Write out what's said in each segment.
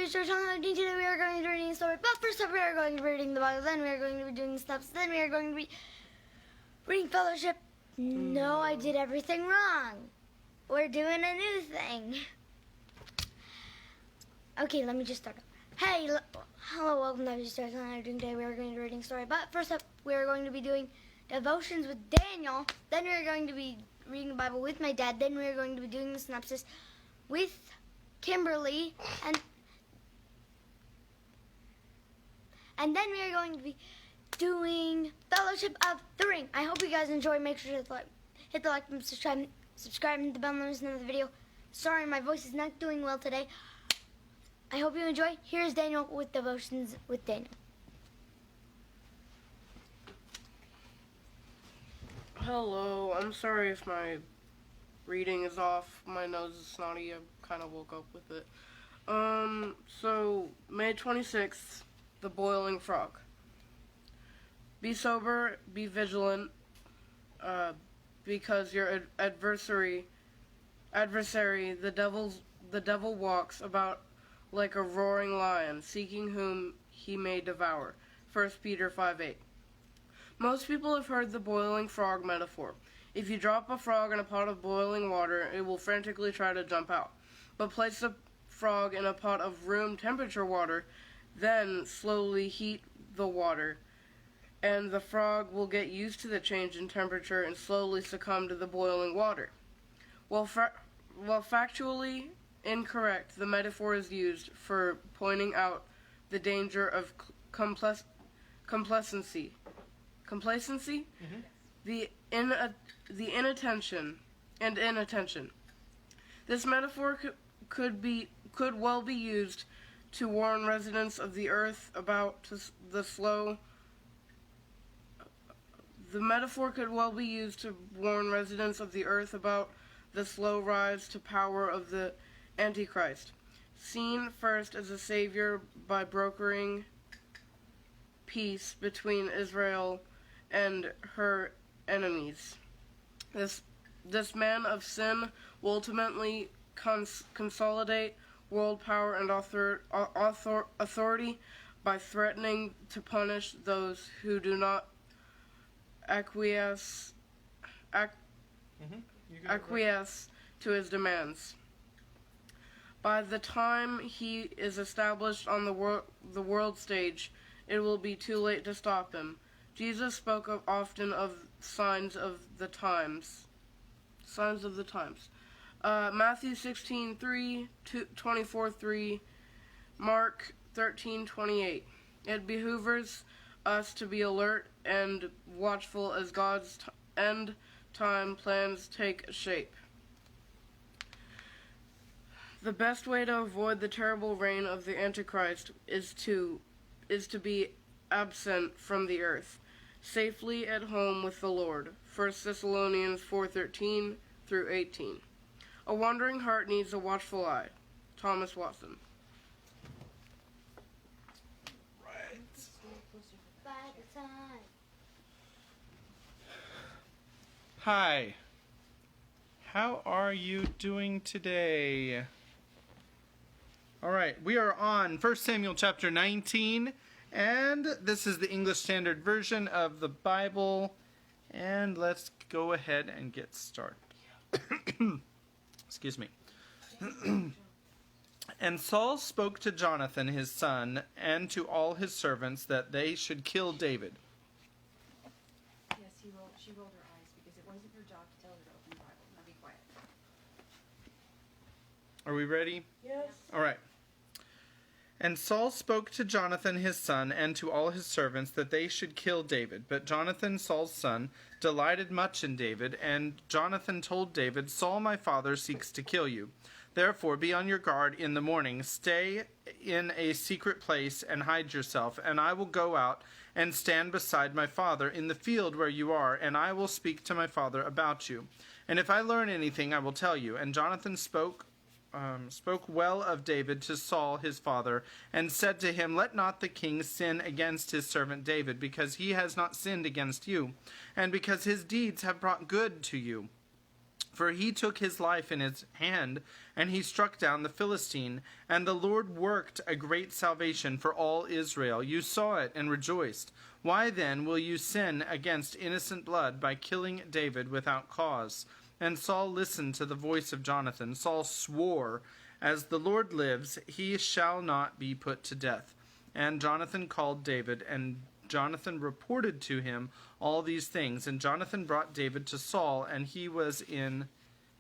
your story time. Today we are going to be reading a story, but first up we are going to be reading the Bible, then we are going to be doing steps, then we are going to be reading fellowship. No, I did everything wrong. We're doing a new thing. Okay, let me just start. Hey, hello, welcome to your story time. Today we are going to be reading a story, but first up we are going to be doing devotions with Daniel, then we are going to be reading the Bible with my dad, then we are going to be doing the synopsis with Kimberly, and then we are going to be doing Fellowship of the Ring. I hope you guys enjoy. Make sure to hit the like button, subscribe, and the bell notification of the video. Sorry, my voice is not doing well today. I hope you enjoy. Here's Daniel with Devotions with Daniel. Hello, I'm sorry if my reading is off. My nose is snotty. I kind of woke up with it. So, May 26th, the boiling frog. Be sober, be vigilant, because your adversary, the devil walks about like a roaring lion, seeking whom he may devour. 1 Peter 5:8. Most people have heard the boiling frog metaphor. If you drop a frog in a pot of boiling water, it will frantically try to jump out. But place the frog in a pot of room temperature water, then slowly heat the water, and the frog will get used to the change in temperature and slowly succumb to the boiling water. While factually incorrect, the metaphor is used for pointing out the danger of complacency. Complacency? Mm-hmm. The inattention. This metaphor could well be used to warn residents of the earth about the slow. The metaphor could well be used to warn residents of the earth about the slow rise to power of the Antichrist, seen first as a savior by brokering peace between Israel and her enemies. This man of sin will ultimately consolidate world power and authority by threatening to punish those who do not acquiesce to his demands. By the time he is established on the world stage, it will be too late to stop him. Jesus spoke often of signs of the times. Matthew 16:3, 24:3, Mark 13:28. It behooves us to be alert and watchful as God's end time plans take shape. The best way to avoid the terrible reign of the Antichrist is to be absent from the earth, safely at home with the Lord. 1 Thessalonians 4:13 through 18. A wandering heart needs a watchful eye. Thomas Watson. Hi. How are you doing today? All right, we are on 1 Samuel chapter 19, and this is the English Standard Version of the Bible, and let's go ahead and get started. Excuse me. And Saul spoke to Jonathan his son and to all his servants that they should kill David. Yes, she rolled her eyes because it wasn't her job to tell her to open the Bible. Now be quiet. Are we ready? Yes. All right. And Saul spoke to Jonathan his son and to all his servants that they should kill David. But Jonathan, Saul's son, delighted much in David, and Jonathan told David, Saul my father seeks to kill you. Therefore be on your guard in the morning. Stay in a secret place and hide yourself, and I will go out and stand beside my father in the field where you are, and I will speak to my father about you. And if I learn anything, I will tell you. And Jonathan spoke well of David to Saul his father, and said to him, Let not the king sin against his servant David, because he has not sinned against you, and because his deeds have brought good to you. For he took his life in his hand, and he struck down the Philistine. And the Lord worked a great salvation for all Israel. You saw it and rejoiced. Why then will you sin against innocent blood by killing David without cause? And Saul listened to the voice of Jonathan. Saul swore, As the Lord lives, he shall not be put to death. And Jonathan called David, and Jonathan reported to him all these things. And Jonathan brought David to Saul, and he was in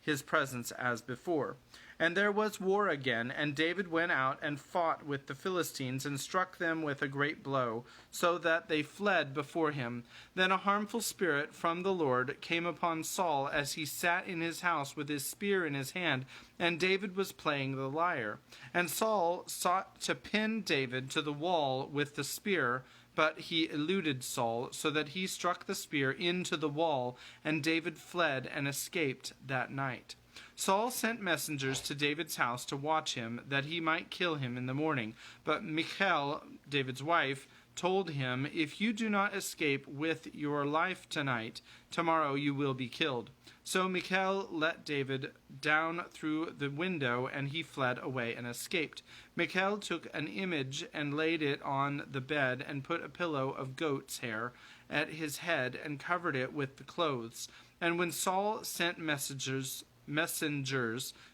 his presence as before. And there was war again, and David went out and fought with the Philistines, and struck them with a great blow, so that they fled before him. Then a harmful spirit from the Lord came upon Saul as he sat in his house with his spear in his hand, and David was playing the lyre. And Saul sought to pin David to the wall with the spear, but he eluded Saul, so that he struck the spear into the wall, and David fled and escaped that night. Saul sent messengers to David's house to watch him, that he might kill him in the morning. But Michal, David's wife, told him, If you do not escape with your life tonight, tomorrow you will be killed. So Michal let David down through the window, and he fled away and escaped. Michal took an image and laid it on the bed, and put a pillow of goat's hair at his head, and covered it with the clothes. And when Saul sent messengers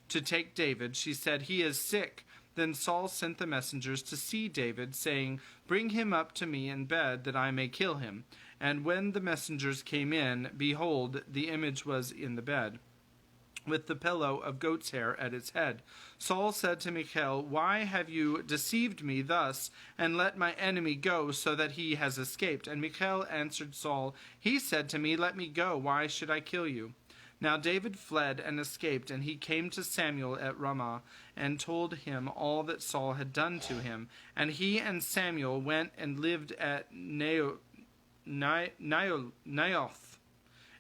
to take David, she said, He is sick. Then Saul sent the messengers to see David, saying, Bring him up to me in bed, that I may kill him. And when the messengers came in, behold, the image was in the bed, with the pillow of goat's hair at its head. Saul said to Michal, Why have you deceived me thus, and let my enemy go, so that he has escaped? And Michal answered Saul, He said to me, Let me go, why should I kill you? Now David fled and escaped, and he came to Samuel at Ramah, and told him all that Saul had done to him. And he and Samuel went and lived at Naioth.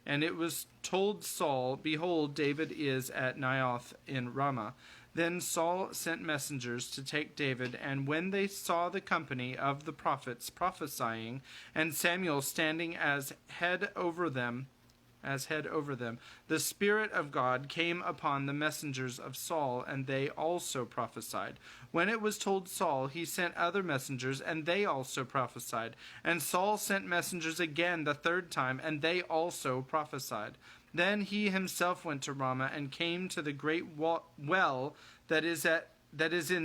And it was told Saul, Behold, David is at Naioth in Ramah. Then Saul sent messengers to take David, and when they saw the company of the prophets prophesying, and Samuel standing as head over them, the Spirit of God came upon the messengers of Saul, and they also prophesied. When it was told Saul, he sent other messengers, and they also prophesied. And Saul sent messengers again the third time, and they also prophesied. Then he himself went to Ramah, and came to the great well that is in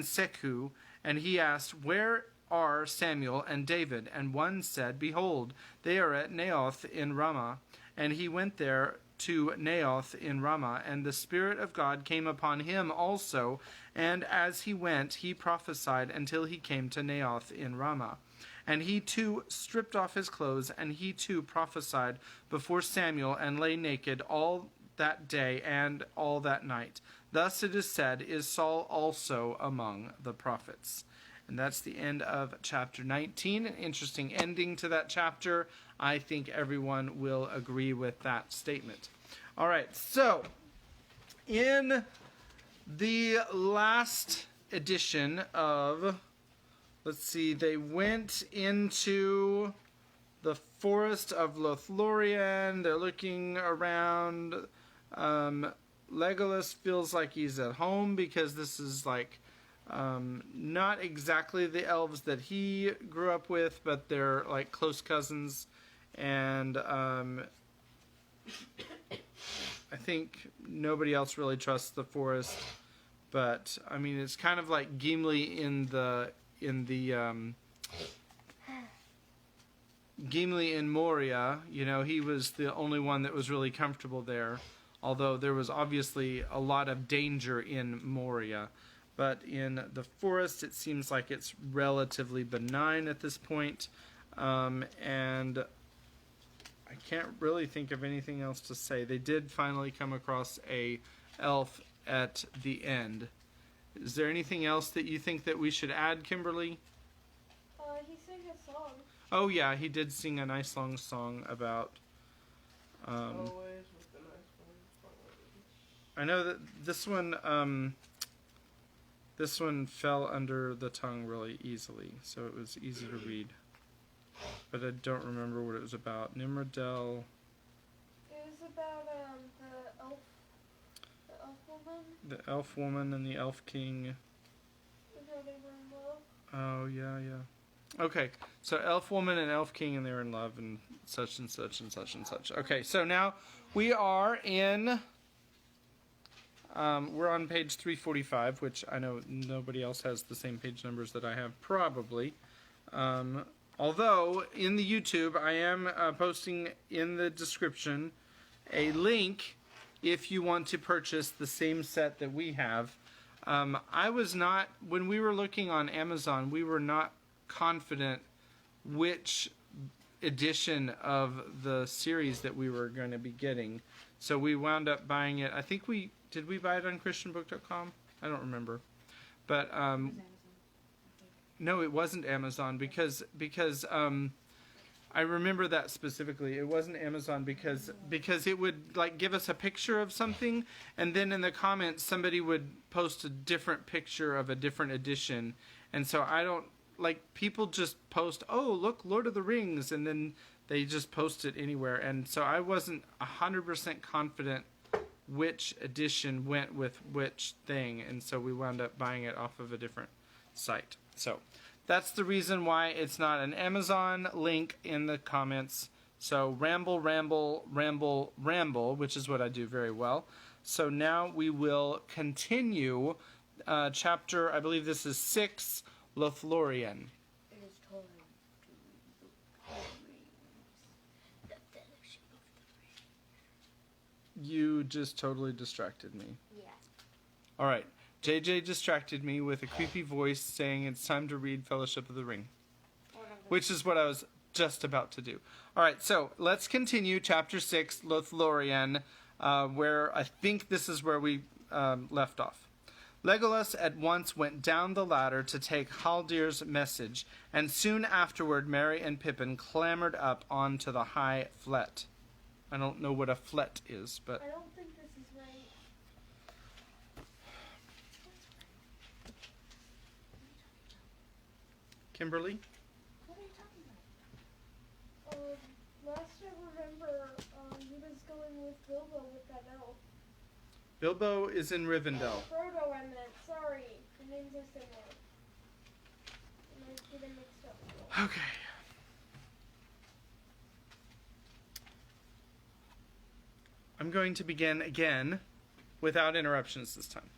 Sechu, and he asked, Where are Samuel and David? And one said, Behold, they are at Naioth in Ramah. And he went there to Naioth in Ramah, and the Spirit of God came upon him also. And as he went, he prophesied until he came to Naioth in Ramah. And he too stripped off his clothes, and he too prophesied before Samuel, and lay naked all that day and all that night. Thus it is said, Is Saul also among the prophets? And that's the end of chapter 19. An interesting ending to that chapter. I think everyone will agree with that statement. All right, so in the last edition of, they went into the forest of Lothlórien. They're looking around. Legolas feels like he's at home because this is not exactly the elves that he grew up with, but they're like close cousins. And I think nobody else really trusts the forest. But I mean, it's kind of like Gimli Gimli in Moria. You know, he was the only one that was really comfortable there. Although there was obviously a lot of danger in Moria. But in the forest, it seems like it's relatively benign at this point. And I can't really think of anything else to say. They did finally come across a elf at the end. Is there anything else that you think that we should add, Kimberly? He sang a song. Oh yeah, he did sing a nice long song about... Always with the nice one. I know that this one fell under the tongue really easily, so it was easy to read. But I don't remember what it was about. Nimrodel. It was about the elf woman. The elf woman and the elf king. And how they were in love. Oh, yeah, yeah. Okay, so elf woman and elf king, and they're in love, and such and such and such and such. Okay, so now we are in... we're on page 345, which I know nobody else has the same page numbers that I have, probably. Although, in the YouTube, I am posting in the description a link if you want to purchase the same set that we have. I was not, when we were looking on Amazon, we were not confident which edition of the series that we were going to be getting. So we wound up buying it. I think did we buy it on christianbook.com? I don't remember. But, no, it wasn't Amazon because I remember that specifically. It wasn't Amazon because it would like give us a picture of something, and then in the comments somebody would post a different picture of a different edition, and so I don't like people just post, oh look, Lord of the Rings, and then they just post it anywhere, and so I wasn't 100% confident which edition went with which thing, and so we wound up buying it off of a different site. So that's the reason why it's not an Amazon link in the comments. So ramble, ramble, ramble, ramble, which is what I do very well. So now we will continue chapter, I believe this is 6, Lothlórien. It is time to look at the rings. The Fellowship of the Ring. You just totally distracted me. Yeah. All right. JJ distracted me with a creepy voice saying it's time to read Fellowship of the Ring, which is what I was just about to do. All right, so let's continue chapter 6, Lothlórien, where I think this is where we left off. Legolas at once went down the ladder to take Haldir's message, and soon afterward Merry and Pippin clambered up onto the high flet. I don't know what a flet is, but... I don't think this is right. Kimberly? What are you talking about? Last I remember, he was going with Bilbo with that elf. Bilbo is in Rivendell. Frodo, I meant. Sorry. The names are similar. And I get them mixed up. Okay. I'm going to begin again without interruptions this time.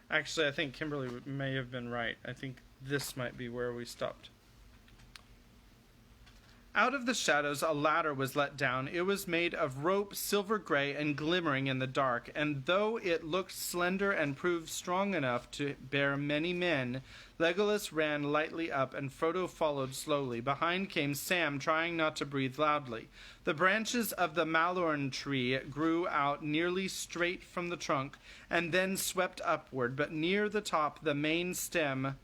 Actually, I think Kimberly may have been right. I think this might be where we stopped. Out of the shadows a ladder was let down. It was made of rope, silver gray and glimmering in the dark, and though it looked slender and proved strong enough to bear many men, Legolas ran lightly up, and Frodo followed slowly. Behind came Sam, trying not to breathe loudly. The branches of the malorn tree grew out nearly straight from the trunk, and then swept upward, but near the top the main stem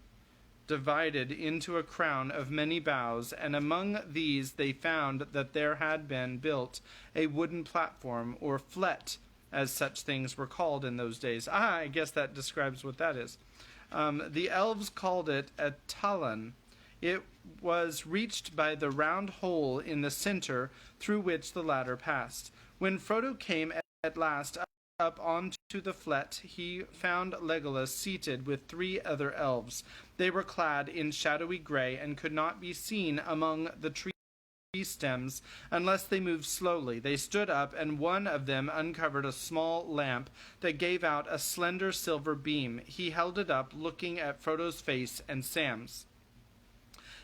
divided into a crown of many boughs, and among these they found that there had been built a wooden platform, or flet, as such things were called in those days. I guess that describes what that is. The elves called it a talon. It was reached by the round hole in the center through which the ladder passed. When Frodo came at last up onto the flet, he found Legolas seated with 3 other elves. They were clad in shadowy gray and could not be seen among the tree stems unless they moved slowly. They stood up, and one of them uncovered a small lamp that gave out a slender silver beam. He held it up, looking at Frodo's face and Sam's.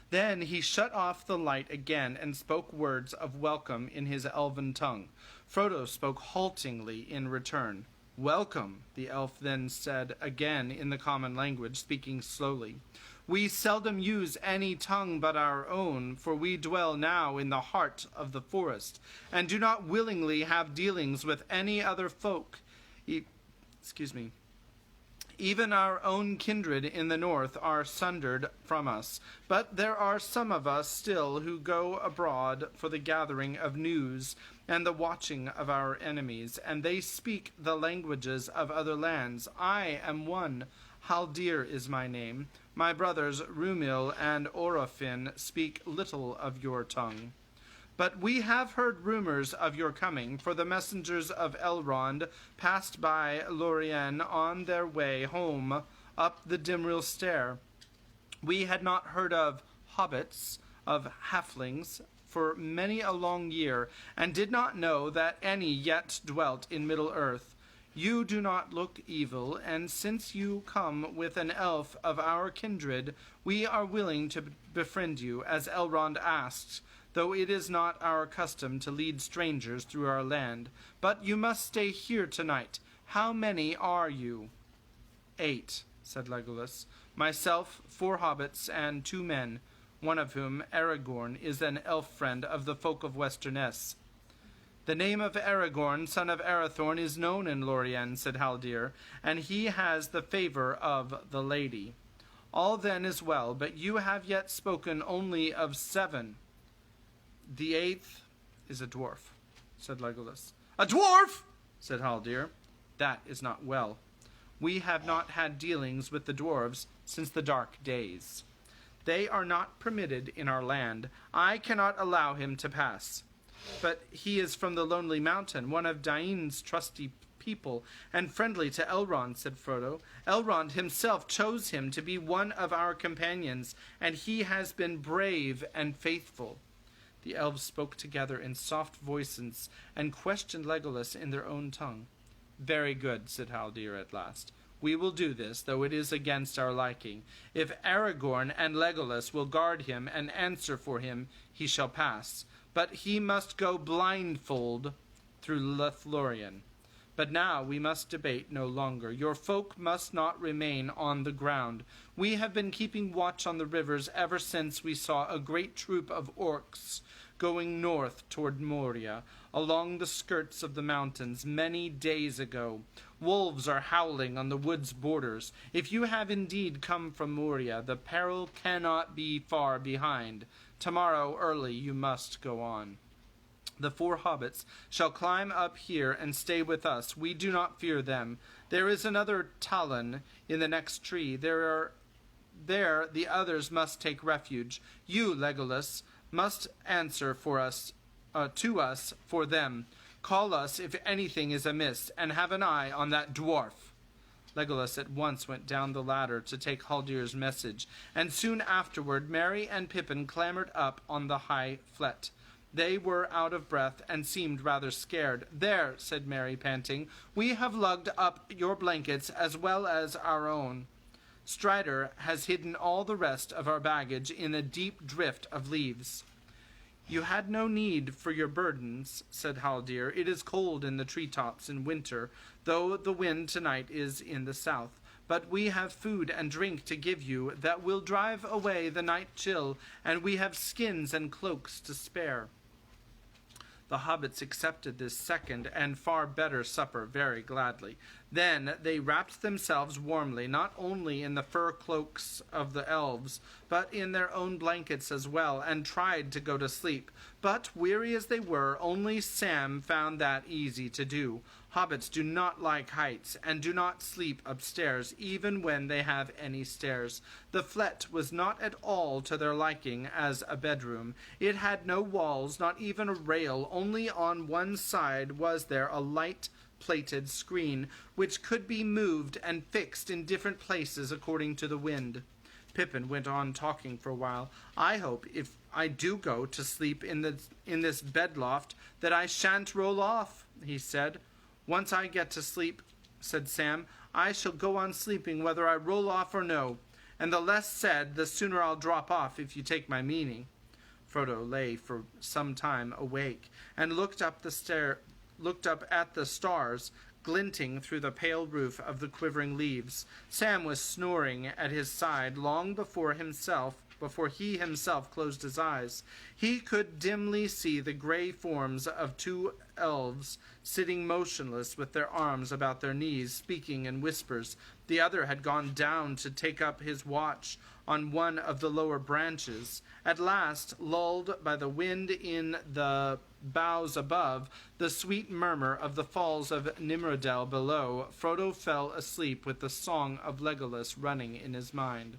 Then he shut off the light again and spoke words of welcome in his elven tongue. Frodo spoke haltingly in return. "Welcome," the elf then said again in the common language, speaking slowly. "We seldom use any tongue but our own, for we dwell now in the heart of the forest, and do not willingly have dealings with any other folk. Even our own kindred in the north are sundered from us, but there are some of us still who go abroad for the gathering of news and the watching of our enemies, and they speak the languages of other lands. I am one. Haldir is my name. My brothers Rumil and Orofin speak little of your tongue. But we have heard rumors of your coming, for the messengers of Elrond passed by Lothlórien on their way home up the Dimril stair. We had not heard of hobbits, of halflings, for many a long year, and did not know that any yet dwelt in Middle-earth. You do not look evil, and since you come with an elf of our kindred, we are willing to befriend you, as Elrond asked, though it is not our custom to lead strangers through our land. But you must stay here tonight. How many are you? 8, said Legolas. Myself, 4 hobbits, and 2 men, one of whom, Aragorn, is an elf friend of the folk of Westernesse. The name of Aragorn, son of Arathorn, is known in Lorien, said Haldir, and he has the favor of the lady. All then is well, but you have yet spoken only of 7. The 8th is a dwarf, said Legolas. A dwarf, said Haldir. That is not well. We have not had dealings with the dwarves since the dark days. They are not permitted in our land. I cannot allow him to pass. But he is from the Lonely Mountain, one of Dain's trusty people, and friendly to Elrond, said Frodo. Elrond himself chose him to be one of our companions, and he has been brave and faithful. The elves spoke together in soft voices, and questioned Legolas in their own tongue. Very good, said Haldir at last. We will do this, though it is against our liking. If Aragorn and Legolas will guard him and answer for him, he shall pass. But he must go blindfold through Lothlórien. But now we must debate no longer. Your folk must not remain on the ground. We have been keeping watch on the rivers ever since we saw a great troop of orcs going north toward Moria, along the skirts of the mountains many days ago. Wolves are howling on the wood's borders. If you have indeed come from Moria, the peril cannot be far behind. Tomorrow early you must go on. The 4 hobbits shall climb up here and stay with us. We do not fear them. There is another Talon in the next tree. There the others must take refuge. You, Legolas, must answer for us, to us for them. Call us if anything is amiss, and have an eye on that dwarf. Legolas at once went down the ladder to take Haldir's message, and soon afterward Merry and Pippin clambered up on the high flet. They were out of breath and seemed rather scared. There, said Merry, panting, we have lugged up your blankets as well as our own. Strider has hidden all the rest of our baggage in a deep drift of leaves. You had no need for your burdens, said Haldir. It is cold in the treetops in winter, though the wind tonight is in the south. But we have food and drink to give you that will drive away the night chill, and we have skins and cloaks to spare. The hobbits accepted this second and far better supper very gladly. Then they wrapped themselves warmly, not only in the fur cloaks of the elves, but in their own blankets as well, and tried to go to sleep. But, weary as they were, only Sam found that easy to do. Hobbits do not like heights, and do not sleep upstairs, even when they have any stairs. The flet was not at all to their liking as a bedroom. It had no walls, not even a rail. Only on one side was there a light-plated screen, which could be moved and fixed in different places according to the wind. Pippin went on talking for a while. I hope, if I do go to sleep in this bed-loft, that I shan't roll off, he said. Once I get to sleep, said Sam, I shall go on sleeping whether I roll off or no, and the less said, the sooner I'll drop off, if you take my meaning. Frodo lay for some time awake, and looked up at the stars, glinting through the pale roof of the quivering leaves. Sam was snoring at his side long before he himself closed his eyes. He could dimly see the gray forms of 2 elves sitting motionless with their arms about their knees, speaking in whispers. The other had gone down to take up his watch on one of the lower branches. At last, lulled by the wind in the boughs above, the sweet murmur of the falls of Nimrodel below, Frodo fell asleep with the song of Legolas running in his mind.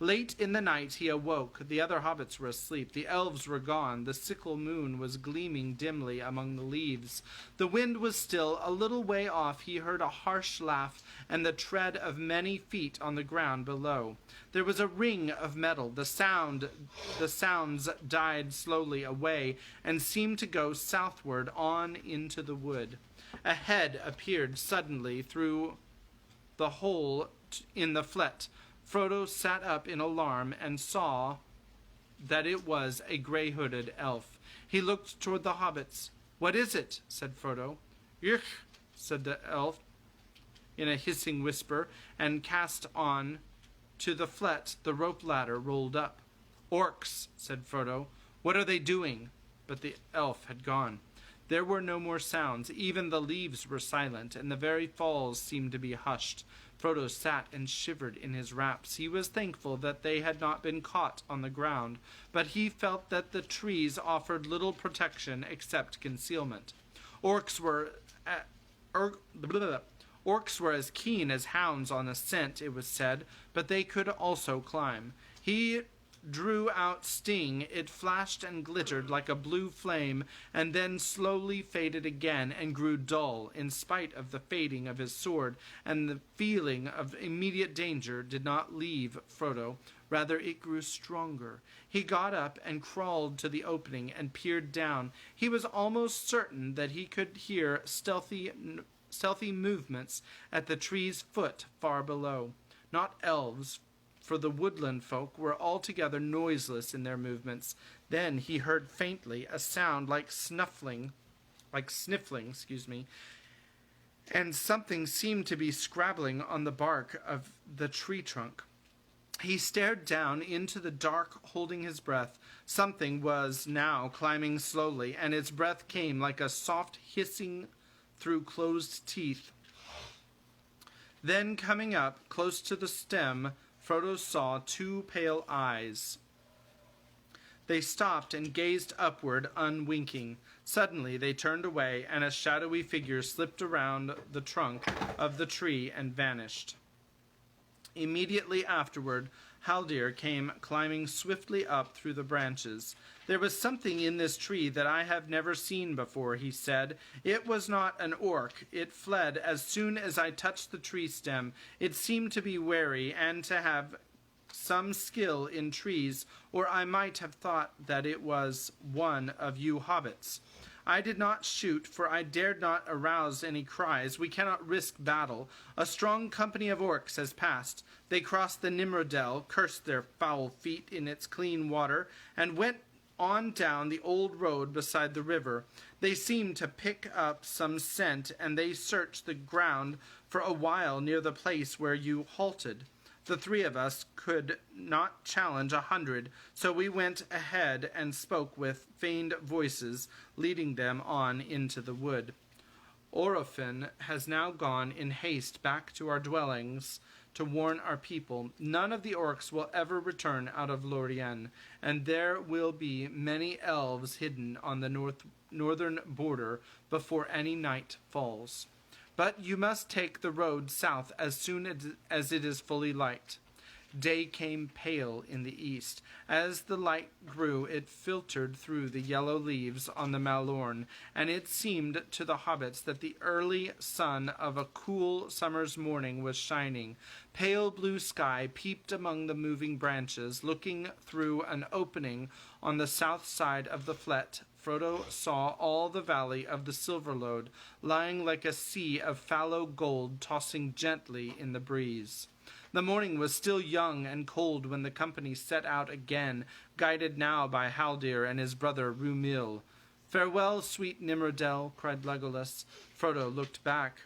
Late in the night he awoke. The other hobbits were asleep. The elves were gone. The sickle moon was gleaming dimly among the leaves. The wind was still. A little way off he heard a harsh laugh and the tread of many feet on the ground below. There was a ring of metal. The sounds died slowly away and seemed to go southward on into the wood. A head appeared suddenly through the hole in the flet. Frodo sat up in alarm and saw that it was a grey-hooded elf. He looked toward the hobbits. "What is it?" said Frodo. "Yuck," said the elf in a hissing whisper, and cast on to the flet the rope ladder rolled up. "Orcs," said Frodo. "What are they doing?" But the elf had gone. There were no more sounds. Even the leaves were silent, and the very falls seemed to be hushed. Frodo sat and shivered in his wraps. He was thankful that they had not been caught on the ground, but he felt that the trees offered little protection except concealment. Orcs were as keen as hounds on a scent, it was said, but they could also climb. He drew out Sting. It flashed and glittered like a blue flame, and then slowly faded again and grew dull. In spite of the fading of his sword, and the feeling of immediate danger did not leave Frodo. Rather, it grew stronger. He got up and crawled to the opening and peered down. He was almost certain that he could hear stealthy movements at the tree's foot far below. Not elves, for the woodland folk were altogether noiseless in their movements. Then he heard faintly a sound like sniffling, and something seemed to be scrabbling on the bark of the tree trunk. He stared down into the dark, holding his breath. Something was now climbing slowly, and its breath came like a soft hissing through closed teeth. Then, coming up close to the stem, Frodo saw two pale eyes. They stopped and gazed upward, unwinking. Suddenly they turned away, and a shadowy figure slipped around the trunk of the tree and vanished. Immediately afterward, Haldir came climbing swiftly up through the branches. "There was something in this tree that I have never seen before," he said. "It was not an orc. It fled as soon as I touched the tree stem. It seemed to be wary and to have some skill in trees, or I might have thought that it was one of you hobbits. I did not shoot, for I dared not arouse any cries. We cannot risk battle. A strong company of orcs has passed. They crossed the Nimrodel, cursed their foul feet in its clean water, and went on down the old road beside the river. They seemed to pick up some scent, and they searched the ground for a while near the place where you halted. The three of us could not challenge 100, so we went ahead and spoke with feigned voices, leading them on into the wood. Orofin has now gone in haste back to our dwellings to warn our people. None of the orcs will ever return out of Lothlórien, and there will be many elves hidden on the northern border before any night falls. But you must take the road south as soon as it is fully light." Day came pale in the east. As the light grew, it filtered through the yellow leaves on the Malorn, and it seemed to the hobbits that the early sun of a cool summer's morning was shining. Pale blue sky peeped among the moving branches. Looking through an opening on the south side of the flet, Frodo saw all the valley of the Silverlode, lying like a sea of fallow gold tossing gently in the breeze. The morning was still young and cold when the company set out again, guided now by Haldir and his brother Rumil. "Farewell, sweet Nimrodel," cried Legolas. Frodo looked back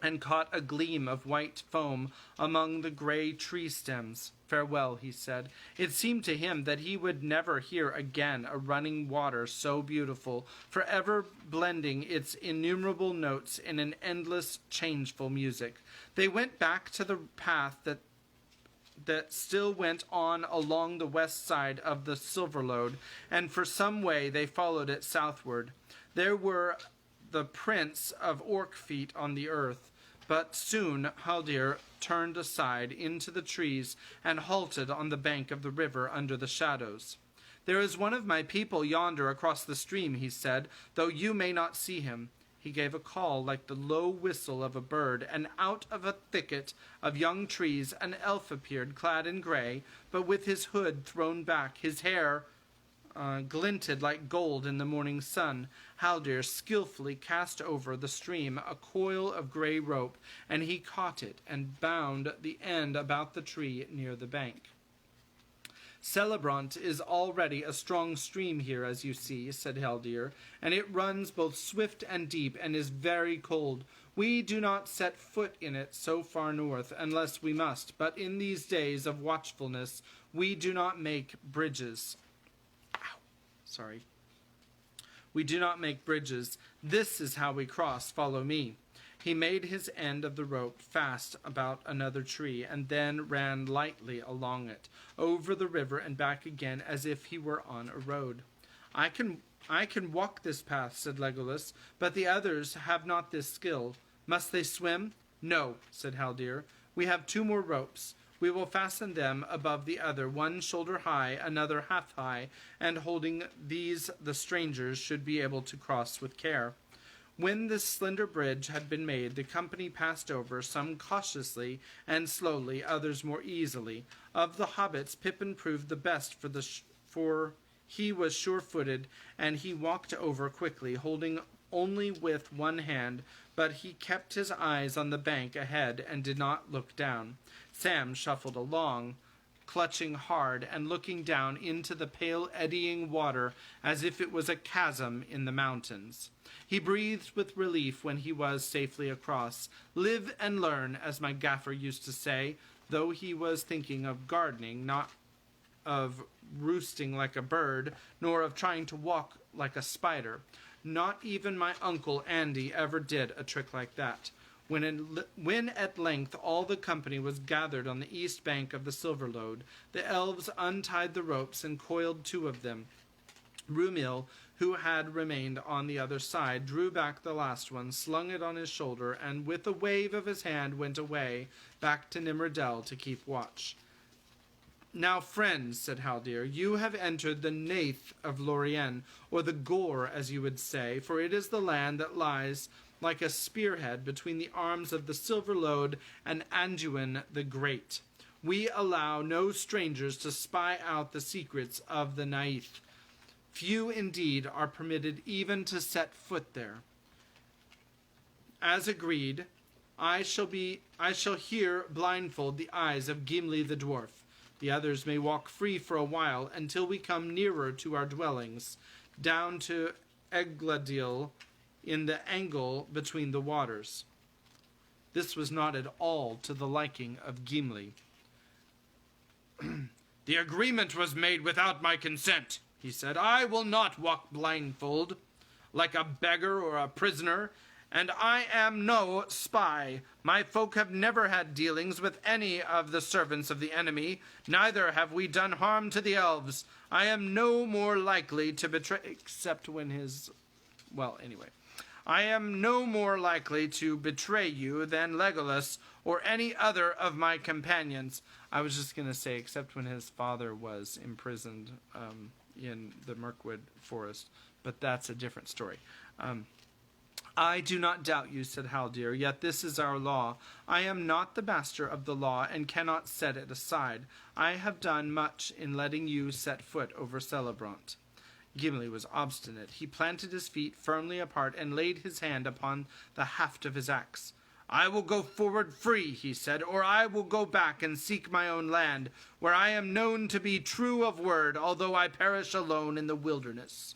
and caught a gleam of white foam among the grey tree stems. "Farewell," he said. It seemed to him that he would never hear again a running water so beautiful, forever blending its innumerable notes in an endless, changeful music. They went back to the path that that still went on along the west side of the Silverlode, and for some way they followed it southward. There were the prints of orc feet on the earth, but soon Haldir turned aside into the trees and halted on the bank of the river under the shadows. "There is one of my people yonder across the stream," he said, "though you may not see him." He gave a call like the low whistle of a bird, and out of a thicket of young trees an elf appeared, clad in grey, but with his hood thrown back. His hair glinted like gold in the morning sun. Haldir skillfully cast over the stream a coil of grey rope, and he caught it and bound the end about the tree near the bank. "Celebrant is already a strong stream here, as you see," said Haldir, "and it runs both swift and deep, and is very cold. We do not set foot in it so far north, unless we must, but in these days of watchfulness we do not make bridges. We do not make bridges. This is how we cross. Follow me." He made his end of the rope fast about another tree, and then ran lightly along it, over the river and back again, as if he were on a road. I can walk this path," said Legolas, "but the others have not this skill. Must they swim?" "No," said Haldir. "We have 2 more ropes. We will fasten them above the other, one shoulder high, another half high, and holding these the strangers should be able to cross with care." When this slender bridge had been made, the company passed over, some cautiously and slowly, others more easily. Of the hobbits, Pippin proved the best, for he was sure-footed, and he walked over quickly, holding only with one hand, but he kept his eyes on the bank ahead and did not look down. Sam shuffled along, clutching hard and looking down into the pale eddying water as if it was a chasm in the mountains. He breathed with relief when he was safely across. "Live and learn," as my gaffer used to say, though he was thinking of gardening, not of roosting like a bird, nor of trying to walk like a spider. Not even my Uncle Andy ever did a trick like that. When at length all the company was gathered on the east bank of the Silverlode, the elves untied the ropes and coiled 2 of them. Rumil, who had remained on the other side, drew back the last one, slung it on his shoulder, and with a wave of his hand went away, back to Nimmer Dell to keep watch. "Now, friends," said Haldir, "you have entered the Nath of Lorien, or the Gore, as you would say, for it is the land that lies like a spearhead between the arms of the Silverlode and Anduin the Great. We allow no strangers to spy out the secrets of the Naith. Few indeed are permitted even to set foot there. As agreed, I shall here blindfold the eyes of Gimli the dwarf. The others may walk free for a while until we come nearer to our dwellings, down to Egladil, in the angle between the waters." This was not at all to the liking of Gimli. "The agreement was made without my consent," he said. "I will not walk blindfold like a beggar or a prisoner, and I am no spy. My folk have never had dealings with any of the servants of the enemy, neither have we done harm to the elves. I am no more likely to betray, I am no more likely to betray you than Legolas or any other of my companions." I was just going to say, except when his father was imprisoned in the Mirkwood forest, but that's a different story. "I do not doubt you," said Haldir, "yet this is our law. I am not the master of the law and cannot set it aside. I have done much in letting you set foot over Celebrant." Gimli was obstinate. He planted his feet firmly apart and laid his hand upon the haft of his axe. "I will go forward free," he said, "or I will go back and seek my own land, where I am known to be true of word, although I perish alone in the wilderness."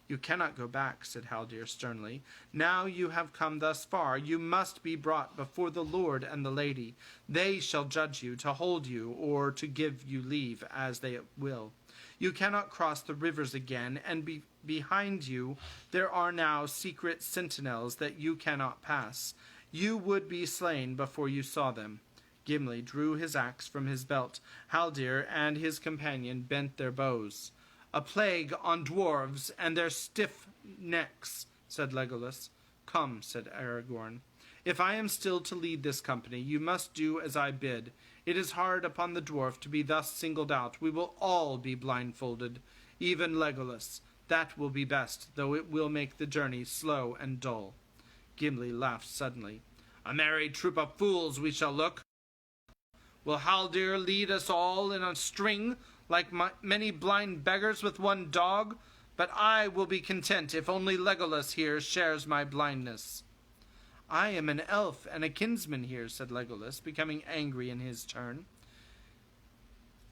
"You cannot go back," said Haldir sternly. "Now you have come thus far, you must be brought before the Lord and the Lady. They shall judge you, to hold you, or to give you leave, as they will. You cannot cross the rivers again, and behind you there are now secret sentinels that you cannot pass. You would be slain before you saw them." Gimli drew his axe from his belt. Haldir and his companion bent their bows. "A plague on dwarves and their stiff necks," said Legolas. "Come," said Aragorn. "If I am still to lead this company, you must do as I bid. It is hard upon the dwarf to be thus singled out. We will all be blindfolded, even Legolas. That will be best, though it will make the journey slow and dull." Gimli laughed suddenly. "A merry troop of fools we shall look. Will Haldir lead us all in a string, like many blind beggars with one dog? But I will be content if only Legolas here shares my blindness." "I am an elf and a kinsman here," said Legolas, becoming angry in his turn.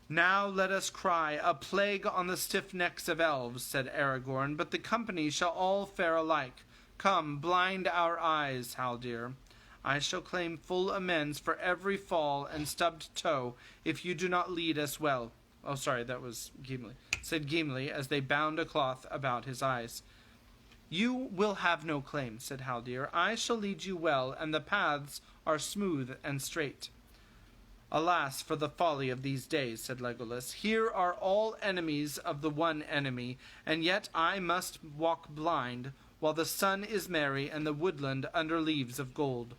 "Now let us cry, 'A plague on the stiff necks of elves,'" said Aragorn, "but the company shall all fare alike. Come, blind our eyes, Haldir. I shall claim full amends for every fall and stubbed toe if you do not lead us well." "Oh, sorry, that was Gimli," said Gimli as they bound a cloth about his eyes. "You will have no claim," said Haldir. "I shall lead you well, and the paths are smooth and straight." "Alas for the folly of these days," said Legolas. "Here are all enemies of the one enemy, and yet I must walk blind, while the sun is merry and the woodland under leaves of gold."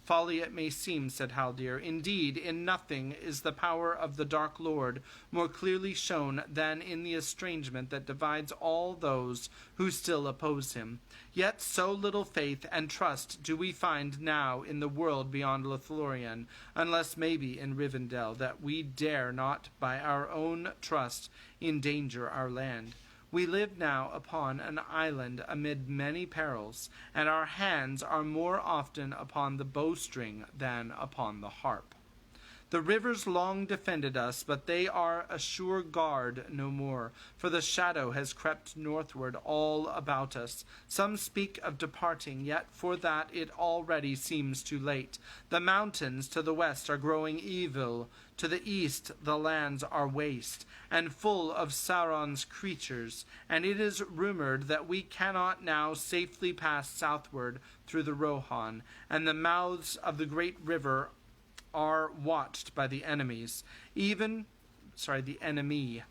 "Folly it may seem," said Haldir. "Indeed, in nothing is the power of the Dark Lord more clearly shown than in the estrangement that divides all those who still oppose him. Yet so little faith and trust do we find now in the world beyond Lothlórien, unless maybe in Rivendell, that we dare not by our own trust endanger our land. We live now upon an island amid many perils, and our hands are more often upon the bowstring than upon the harp. The rivers long defended us, but they are a sure guard no more, for the shadow has crept northward all about us. Some speak of departing, yet for that it already seems too late. The mountains to the west are growing evil, to the east the lands are waste, and full of Sauron's creatures, and it is rumored that we cannot now safely pass southward through the Rohan, and the mouths of the great river are watched by the enemies. The enemy.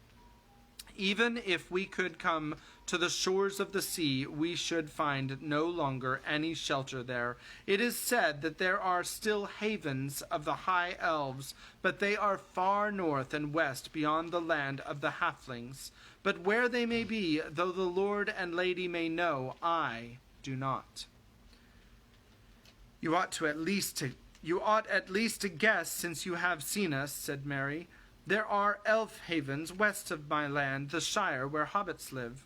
Even if we could come to the shores of the sea, we should find no longer any shelter there. It is said that there are still havens of the high elves, but they are far north and west beyond the land of the halflings. But where they may be, though the lord and lady may know, I do not." You ought at least to guess, since you have seen us," said Merry. "There are elf havens west of my land, the Shire, where hobbits live."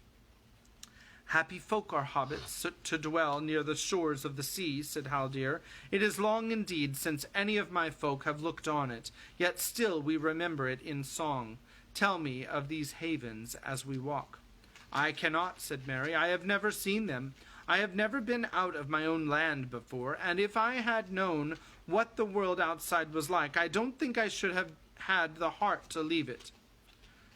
"Happy folk are hobbits to dwell near the shores of the sea," said Haldir. "It is long indeed since any of my folk have looked on it, yet still we remember it in song. Tell me of these havens as we walk." "I cannot," said Merry. "I have never seen them. I have never been out of my own land before, and if I had known what the world outside was like, I don't think I should have had the heart to leave it."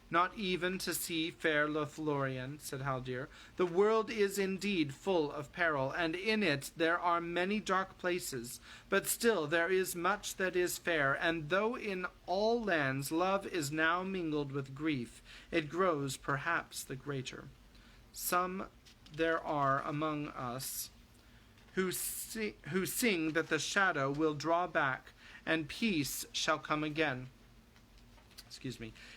"Not even to see fair Lothlórien," said Haldir. "The world is indeed full of peril, and in it there are many dark places, but still there is much that is fair, and though in all lands love is now mingled with grief, it grows perhaps the greater. Some there are among us who sing that the shadow will draw back and peace shall come again.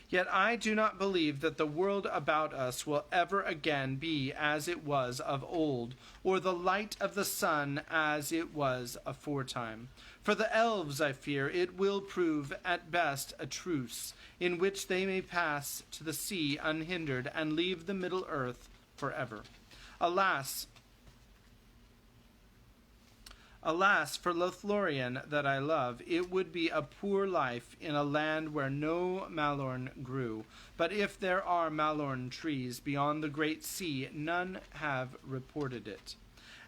Yet I do not believe that the world about us will ever again be as it was of old, or the light of the sun as it was aforetime. For the elves, I fear, it will prove at best a truce, in which they may pass to the sea unhindered and leave the Middle Earth forever. Alas, for Lothlórien that I love, it would be a poor life in a land where no malorn grew. But if there are malorn trees beyond the great sea, none have reported it."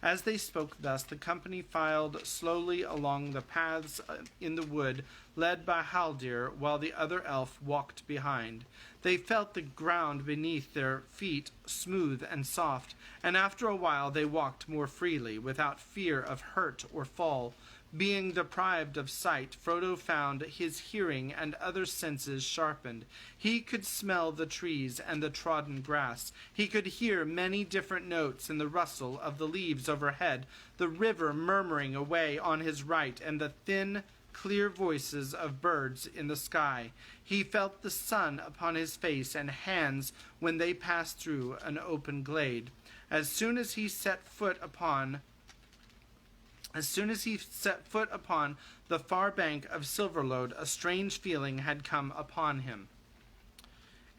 As they spoke thus, the company filed slowly along the paths in the wood, led by Haldir, while the other elf walked behind. They felt the ground beneath their feet smooth and soft, and after a while they walked more freely, without fear of hurt or fall. Being deprived of sight, Frodo found his hearing and other senses sharpened. He could smell the trees and the trodden grass. He could hear many different notes in the rustle of the leaves overhead, the river murmuring away on his right, and the thin, clear voices of birds in the sky. He felt the sun upon his face and hands when they passed through an open glade. As soon as he set foot upon the far bank of Silverlode, a strange feeling had come upon him,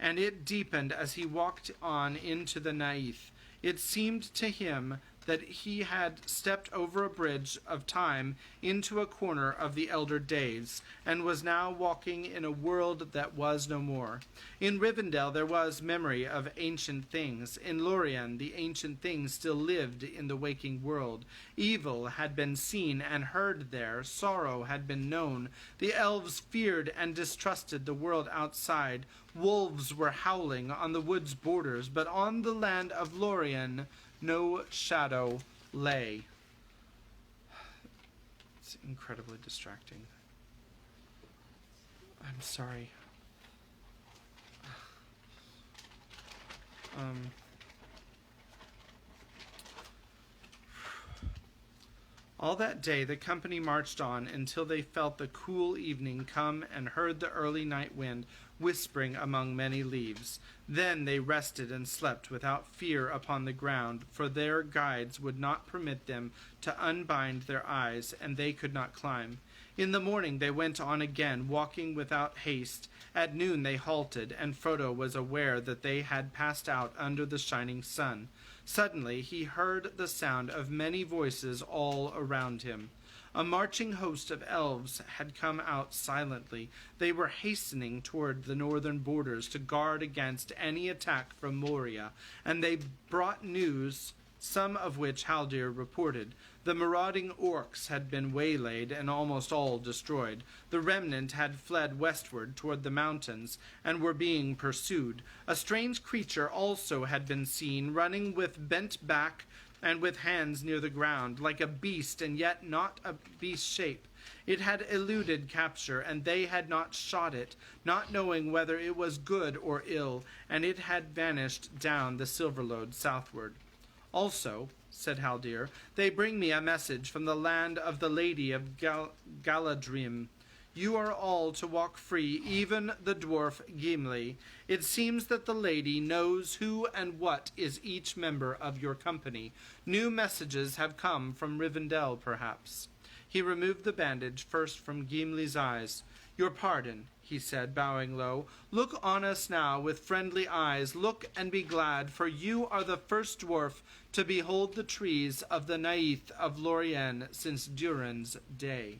and it deepened as he walked on into the Naith. It seemed to him that he had stepped over a bridge of time into a corner of the elder days, and was now walking in a world that was no more. In Rivendell there was memory of ancient things. In Lothlórien the ancient things still lived in the waking world. Evil had been seen and heard there. Sorrow had been known. The elves feared and distrusted the world outside. Wolves were howling on the wood's borders, but on the land of Lothlórien no shadow lay. It's incredibly distracting. I'm sorry. All that day the company marched on until they felt the cool evening come and heard the early night wind whispering among many leaves. Then they rested and slept without fear upon the ground, for their guides would not permit them to unbind their eyes, and they could not climb. In the morning they went on again, walking without haste. At noon they halted, and Frodo was aware that they had passed out under the shining sun. Suddenly he heard the sound of many voices all around him. A marching host of elves had come out silently. They were hastening toward the northern borders to guard against any attack from Moria, and they brought news, some of which Haldir reported. The marauding orcs had been waylaid and almost all destroyed. The remnant had fled westward toward the mountains and were being pursued. A strange creature also had been seen, running with bent back and with hands near the ground, like a beast, and yet not a beast's shape. It had eluded capture, and they had not shot it, not knowing whether it was good or ill, and it had vanished down the Silverlode southward. Also, said Haldir, they bring me a message from the land of the Lady of Galadrim. You are all to walk free, even the dwarf Gimli. It seems that the lady knows who and what is each member of your company. New messages have come from Rivendell, perhaps. He removed the bandage first from Gimli's eyes. Your pardon, he said, bowing low. Look on us now with friendly eyes. Look and be glad, for you are the first dwarf to behold the trees of the Naith of Lothlórien since Durin's day.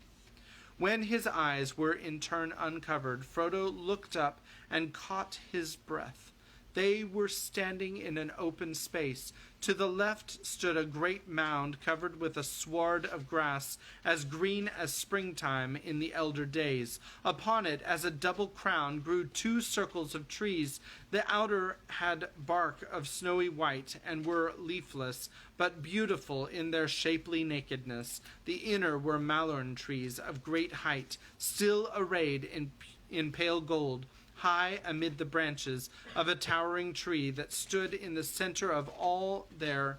When his eyes were in turn uncovered, Frodo looked up and caught his breath. They were standing in an open space. To the left stood a great mound covered with a sward of grass as green as springtime in the elder days. Upon it, as a double crown, grew 2 circles of trees. The outer had bark of snowy white and were leafless, but beautiful in their shapely nakedness. The inner were malorn trees of great height, still arrayed in pale gold. High amid the branches of a towering tree that stood in the center of all there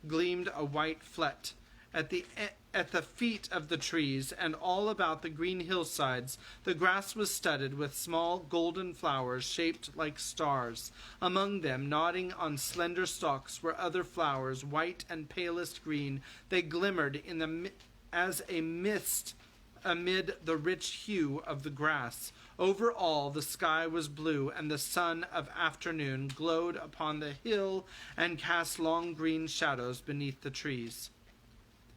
gleamed a white flet. At the feet of the trees and all about the green hillsides, the grass was studded with small golden flowers shaped like stars. Among them, nodding on slender stalks, were other flowers, white and palest green. They glimmered as a mist amid the rich hue of the grass. Over all the sky was blue, and the sun of afternoon glowed upon the hill and cast long green shadows beneath the trees.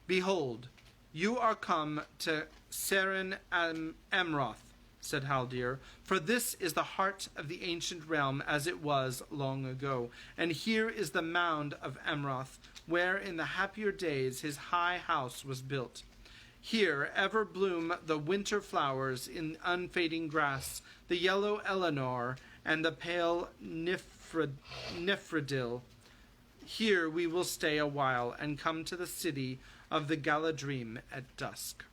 Behold, you are come to Seren Amroth, said Haldir, for this is the heart of the ancient realm as it was long ago, and here is the mound of Amroth, where in the happier days his high house was built. Here ever bloom the winter flowers in unfading grass, the yellow Eleanor and the pale Nifredil. Here we will stay a while and come to the city of the Galadrim at dusk.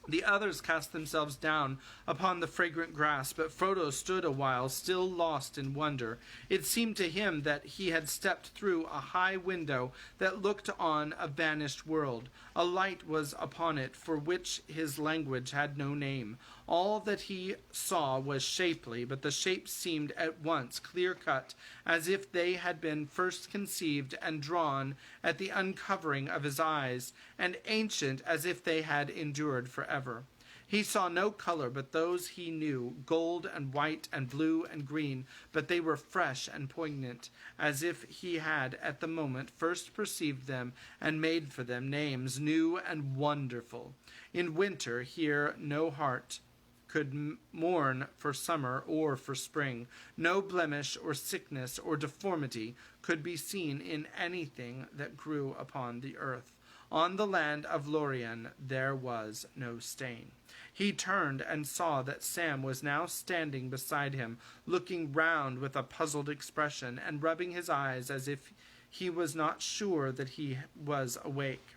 The others cast themselves down upon the fragrant grass, but Frodo stood a while, still lost in wonder. It seemed to him that he had stepped through a high window that looked on a vanished world. A light was upon it for which his language had no name. All that he saw was shapely, but the shapes seemed at once clear-cut, as if they had been first conceived and drawn at the uncovering of his eyes, and ancient as if they had endured forever. He saw no color but those he knew, gold and white and blue and green, but they were fresh and poignant, as if he had at the moment first perceived them and made for them names new and wonderful. In winter here no heart could mourn for summer or for spring. No blemish or sickness or deformity could be seen in anything that grew upon the earth. On the land of Lorien there was no stain. He turned and saw that Sam was now standing beside him, looking round with a puzzled expression, and rubbing his eyes as if he was not sure that he was awake.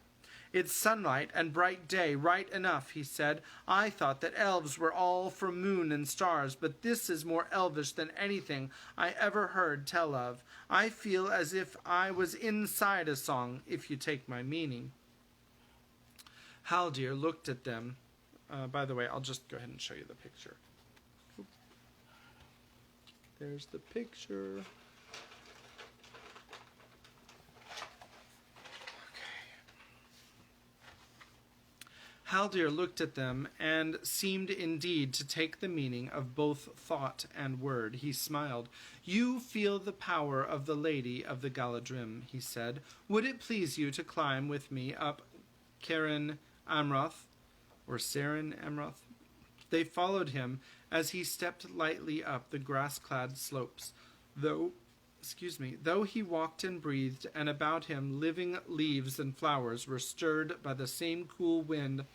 "It's sunlight and bright day, right enough," he said. "I thought that elves were all for moon and stars, but this is more elvish than anything I ever heard tell of. I feel as if I was inside a song, if you take my meaning." Haldir looked at them. By the way, I'll just go ahead and show you the picture. There's the picture. Haldir looked at them, and seemed indeed to take the meaning of both thought and word. He smiled. "You feel the power of the Lady of the Galadrim," he said. "Would it please you to climb with me up Cairn Amroth, or Sarin Amroth?" They followed him as he stepped lightly up the grass-clad slopes. Though he walked and breathed, and about him living leaves and flowers were stirred by the same cool wind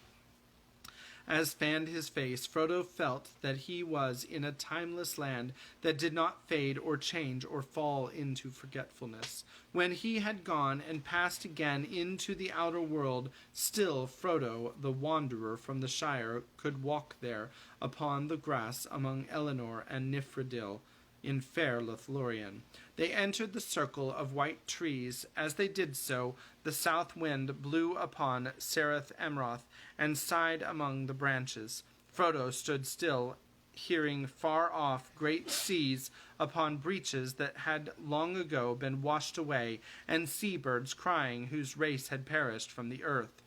as fanned his face, Frodo felt that he was in a timeless land that did not fade or change or fall into forgetfulness. When he had gone and passed again into the outer world, still Frodo, the wanderer from the Shire, could walk there upon the grass among Elenor and Nifredil, in fair Lothlórien. They entered the circle of white trees. As they did so, the south wind blew upon Sereth Emroth and sighed among the branches. Frodo stood still, hearing far off great seas upon breaches that had long ago been washed away, and sea-birds crying whose race had perished from the earth.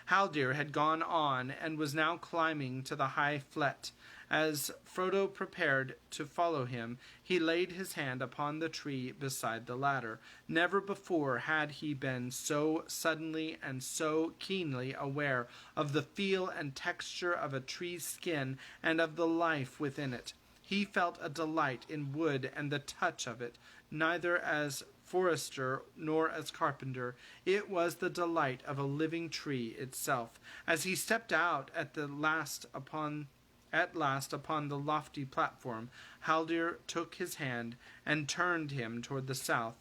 Haldir had gone on and was now climbing to the high flet. As Frodo prepared to follow him, he laid his hand upon the tree beside the ladder. Never before had he been so suddenly and so keenly aware of the feel and texture of a tree's skin and of the life within it. He felt a delight in wood and the touch of it, neither as forester nor as carpenter. It was the delight of a living tree itself. As he stepped out at last upon the lofty platform, Haldir took his hand and turned him toward the south.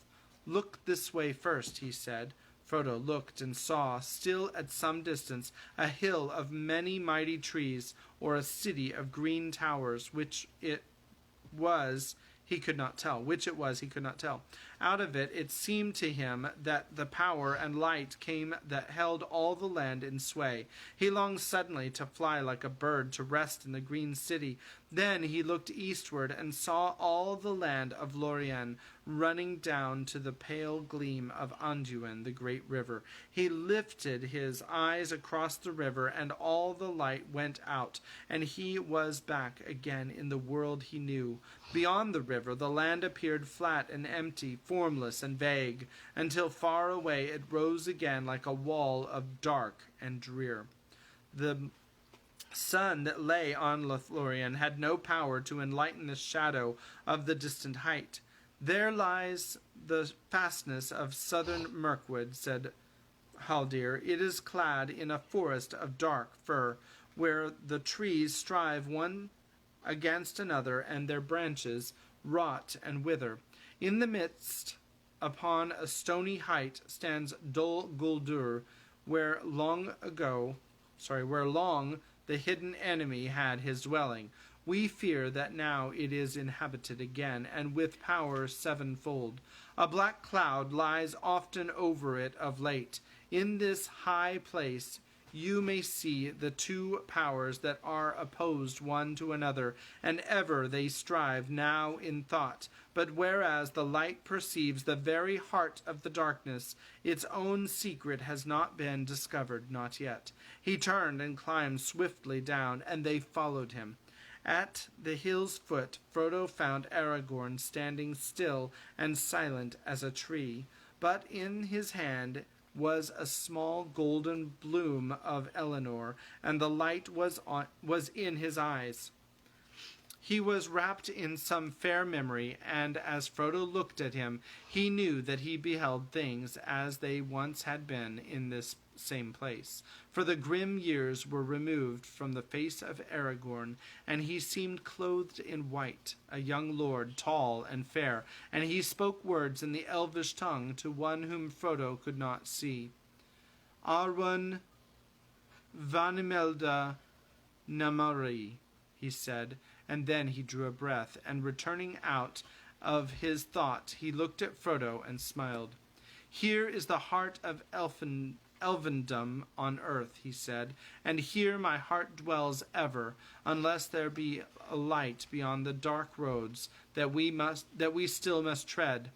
"Look this way first," he said. Frodo looked and saw, still at some distance, a hill of many mighty trees, or a city of green towers, which it was he could not tell. Out of it seemed to him that the power and light came that held all the land in sway. He longed suddenly to fly like a bird, to rest in the green city. Then he looked eastward and saw all the land of Lorien running down to the pale gleam of Anduin, the great river. He lifted his eyes across the river, and all the light went out, and he was back again in the world he knew. Beyond the river, the land appeared flat and empty, formless and vague, until far away it rose again like a wall of dark and drear. The sun that lay on Lothlórien had no power to enlighten the shadow of the distant height. "There lies the fastness of southern Mirkwood," said Haldir. "It is clad in a forest of dark fir, where the trees strive one against another, and their branches rot and wither. In the midst, upon a stony height, stands Dol Guldur, where long the hidden enemy had his dwelling. We fear that now it is inhabited again, and with power sevenfold. A black cloud lies often over it of late. In this high place you may see the two powers that are opposed one to another, and ever they strive now in thought. But whereas the light perceives the very heart of the darkness, its own secret has not been discovered, not yet. He turned and climbed swiftly down, and they followed him. At the hill's foot Frodo found Aragorn standing still and silent as a tree, but in his hand was a small golden bloom of Eleanor, and the light was in his eyes. He was wrapped in some fair memory, and as Frodo looked at him, he knew that he beheld things as they once had been in this same place. For the grim years were removed from the face of Aragorn, and he seemed clothed in white, a young lord, tall and fair, and he spoke words in the Elvish tongue to one whom Frodo could not see. Arwen Vanimelda Namari, he said, and then he drew a breath, and returning out of his thought, he looked at Frodo and smiled. Here is the heart of elvendom on earth, he said, and here my heart dwells ever, unless there be a light beyond the dark roads that we still must tread.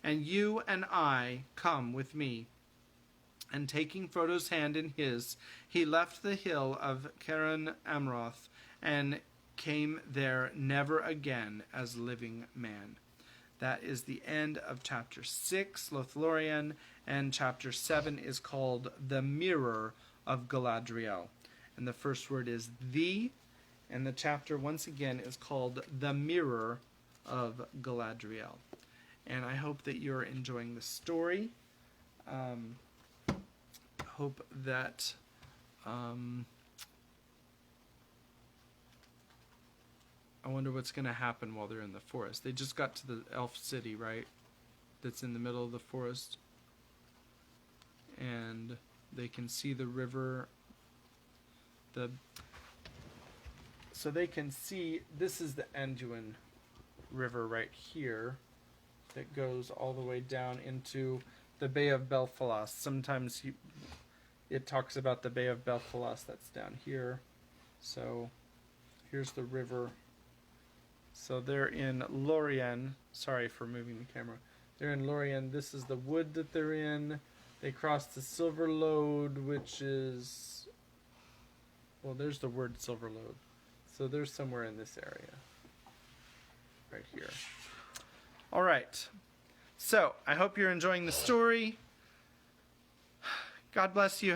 And you and I come with me. And taking Frodo's hand in his, he left the hill of Caran Amroth, and came there never again as living man. That is the end of chapter 6, Lothlórien, and chapter 7 is called The Mirror of Galadriel. And the first word is the, and the chapter once again is called The Mirror of Galadriel. And I hope that you're enjoying the story. Hope that I wonder what's going to happen while they're in the forest. They just got to the elf city, right? That's in the middle of the forest. And they can see the river. So they can see, this is the Anduin River right here that goes all the way down into the Bay of Belfalas. Sometimes it talks about the Bay of Belfalas that's down here. So here's the river. So they're in Lorien. Sorry for moving the camera. They're in Lorien. This is the wood that they're in. They cross the Silver Lode, which is... well, there's the word Silver Lode. So they're somewhere in this area. Right here. All right. So I hope you're enjoying the story. God bless you.